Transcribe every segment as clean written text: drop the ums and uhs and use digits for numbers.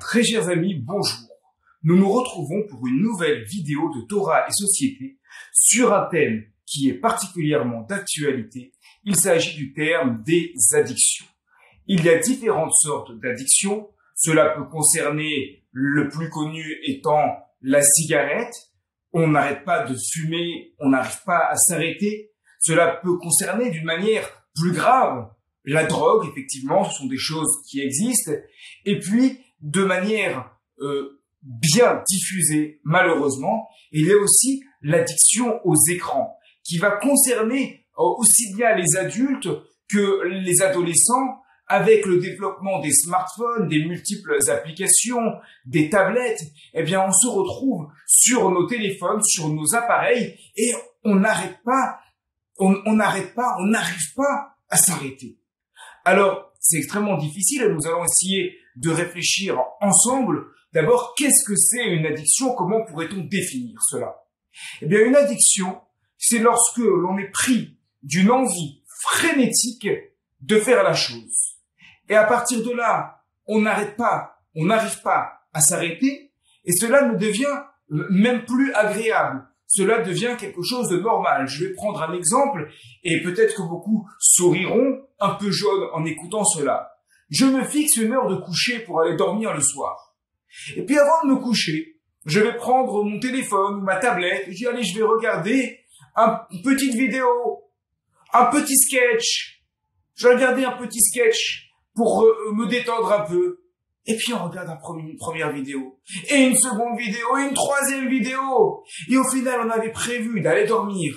Très chers amis, bonjour. Nous nous retrouvons pour une nouvelle vidéo de Torah et Société sur un thème qui est particulièrement d'actualité. Il s'agit du terme des addictions. Il y a différentes sortes d'addictions. Cela peut concerner le plus connu étant la cigarette. On n'arrête pas de fumer, on n'arrive pas à s'arrêter. Cela peut concerner d'une manière plus grave la drogue, effectivement, ce sont des choses qui existent. Et puis, de manière bien diffusée, malheureusement, il y a aussi l'addiction aux écrans, qui va concerner aussi bien les adultes que les adolescents, avec le développement des smartphones, des multiples applications, des tablettes. Eh bien, on se retrouve sur nos téléphones, sur nos appareils, et on n'arrête pas, on n'arrive pas à s'arrêter. Alors, c'est extrêmement difficile et nous allons essayer de réfléchir ensemble. D'abord, qu'est-ce que c'est une addiction? Comment pourrait-on définir cela? Eh bien, une addiction, c'est lorsque l'on est pris d'une envie frénétique de faire la chose. Et à partir de là, on n'arrive pas à s'arrêter et cela ne devient même plus agréable. Cela devient quelque chose de normal. Je vais prendre un exemple et peut-être que beaucoup souriront un peu jaunes en écoutant cela. Je me fixe une heure de coucher pour aller dormir le soir. Et puis avant de me coucher, je vais prendre mon téléphone ou ma tablette et je dis allez, je vais regarder une petite vidéo, un petit sketch. Je vais regarder un petit sketch pour me détendre un peu. Et puis on regarde une première vidéo, et une seconde vidéo, et une troisième vidéo. Et au final, on avait prévu d'aller dormir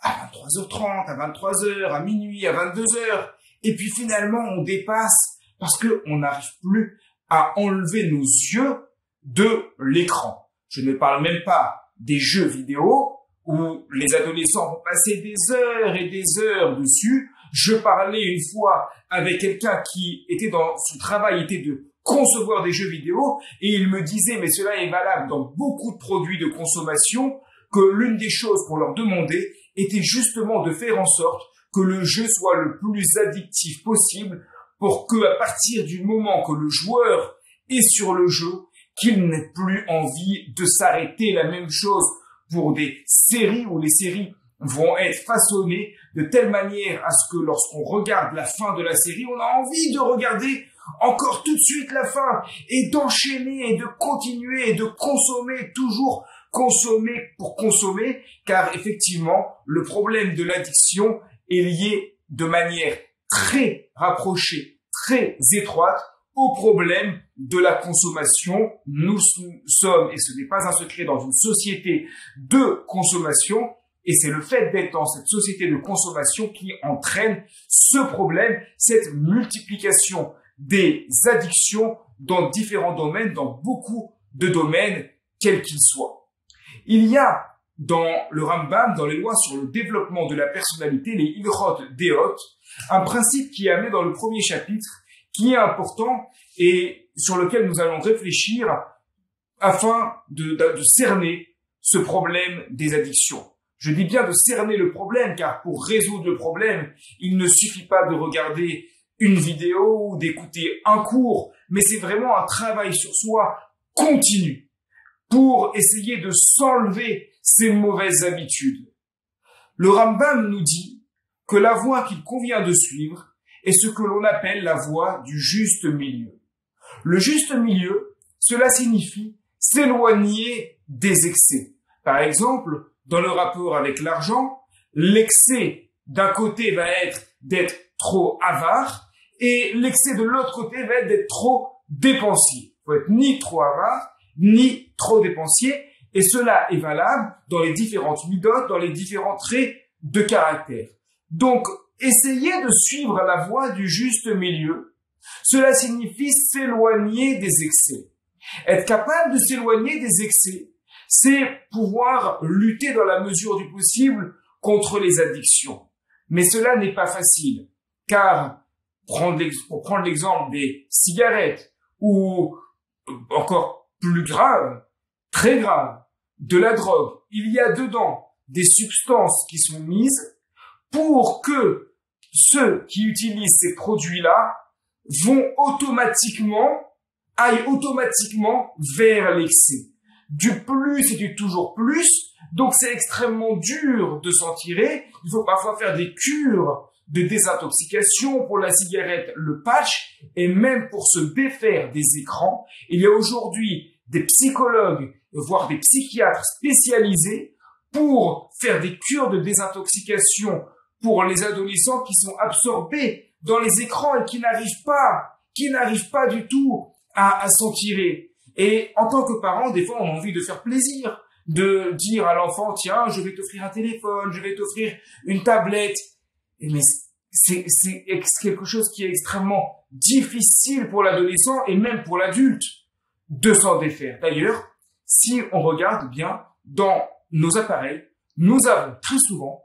à 23h30, à 23h, à minuit, à 22h. Et puis finalement, on dépasse parce que on n'arrive plus à enlever nos yeux de l'écran. Je ne parle même pas des jeux vidéo où les adolescents vont passer des heures et des heures dessus. Je parlais une fois avec quelqu'un qui était dans son travail, était de concevoir des jeux vidéo, et il me disait, mais cela est valable dans beaucoup de produits de consommation, que l'une des choses qu'on leur demandait était justement de faire en sorte que le jeu soit le plus addictif possible pour que, à partir du moment que le joueur est sur le jeu, qu'il n'ait plus envie de s'arrêter. La même chose pour des séries où les séries vont être façonnées de telle manière à ce que lorsqu'on regarde la fin de la série, on a envie de regarder encore tout de suite la fin et d'enchaîner et de continuer et de consommer, toujours consommer pour consommer, car effectivement, le problème de l'addiction est lié de manière très rapprochée, très étroite au problème de la consommation. Nous sommes, et ce n'est pas un secret, dans une société de consommation. Et c'est le fait d'être dans cette société de consommation qui entraîne ce problème, cette multiplication des addictions dans différents domaines, dans beaucoup de domaines, quels qu'ils soient. Il y a dans le Rambam, dans les lois sur le développement de la personnalité, les Ilchot Deot, un principe qui est amené dans le premier chapitre, qui est important et sur lequel nous allons réfléchir afin de cerner ce problème des addictions. Je dis bien de cerner le problème, car pour résoudre le problème, il ne suffit pas de regarder une vidéo ou d'écouter un cours, mais c'est vraiment un travail sur soi continu pour essayer de s'enlever ces mauvaises habitudes. Le Rambam nous dit que la voie qu'il convient de suivre est ce que l'on appelle la voie du juste milieu. Le juste milieu, cela signifie s'éloigner des excès. Par exemple, dans le rapport avec l'argent, l'excès d'un côté va être d'être trop avare et l'excès de l'autre côté va être d'être trop dépensier. Il faut être ni trop avare, ni trop dépensier, et cela est valable dans les différentes midotes, dans les différents traits de caractère. Donc, essayer de suivre la voie du juste milieu, cela signifie s'éloigner des excès. Être capable de s'éloigner des excès, c'est pouvoir lutter dans la mesure du possible contre les addictions. Mais cela n'est pas facile, car pour prendre l'exemple des cigarettes ou encore plus grave, très grave, de la drogue, il y a dedans des substances qui sont mises pour que ceux qui utilisent ces produits-là vont automatiquement aille automatiquement vers l'excès. Du plus et du toujours plus, donc c'est extrêmement dur de s'en tirer. Il faut parfois faire des cures de désintoxication pour la cigarette, le patch, et même pour se défaire des écrans. Il y a aujourd'hui des psychologues, voire des psychiatres spécialisés pour faire des cures de désintoxication pour les adolescents qui sont absorbés dans les écrans et qui n'arrivent pas du tout à s'en tirer. Et en tant que parent, des fois, on a envie de faire plaisir, de dire à l'enfant, tiens, je vais t'offrir un téléphone, je vais t'offrir une tablette. Mais c'est quelque chose qui est extrêmement difficile pour l'adolescent et même pour l'adulte de s'en défaire. D'ailleurs, si on regarde bien dans nos appareils, nous avons très souvent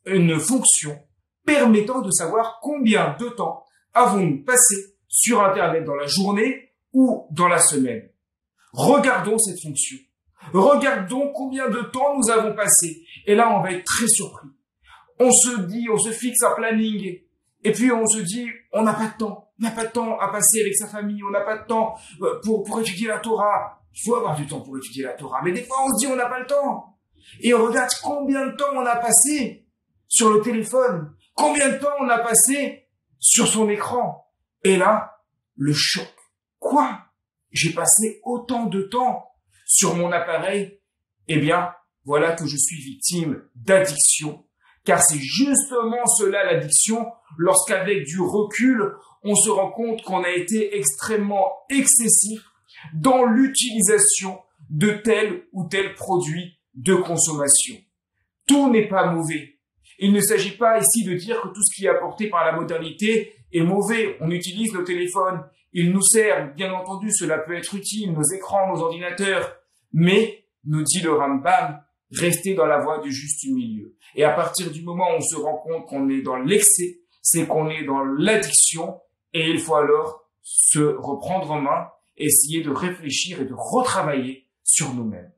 une fonction permettant de savoir combien de temps avons-nous passé sur Internet dans la journée ou dans la semaine. Regardons cette fonction. Regardons combien de temps nous avons passé. Et là, on va être très surpris. On se fixe un planning. Et puis, on se dit, on n'a pas de temps. On n'a pas de temps à passer avec sa famille. On n'a pas de temps pour étudier la Torah. Il faut avoir du temps pour étudier la Torah. Mais des fois, on se dit, on n'a pas le temps. Et on regarde combien de temps on a passé sur le téléphone. Combien de temps on a passé sur son écran. Et là, le choc. Quoi? J'ai passé autant de temps sur mon appareil? Eh bien, voilà que je suis victime d'addiction. Car c'est justement cela l'addiction, lorsqu'avec du recul, on se rend compte qu'on a été extrêmement excessif dans l'utilisation de tel ou tel produit de consommation. Tout n'est pas mauvais. Il ne s'agit pas ici de dire que tout ce qui est apporté par la modernité est mauvais. On utilise nos téléphones, ils nous servent, bien entendu, cela peut être utile, nos écrans, nos ordinateurs. Mais, nous dit le Rambam, restez dans la voie du juste milieu. Et à partir du moment où on se rend compte qu'on est dans l'excès, c'est qu'on est dans l'addiction, et il faut alors se reprendre en main, essayer de réfléchir et de retravailler sur nous-mêmes.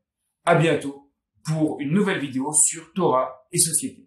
À bientôt pour une nouvelle vidéo sur Torah et société.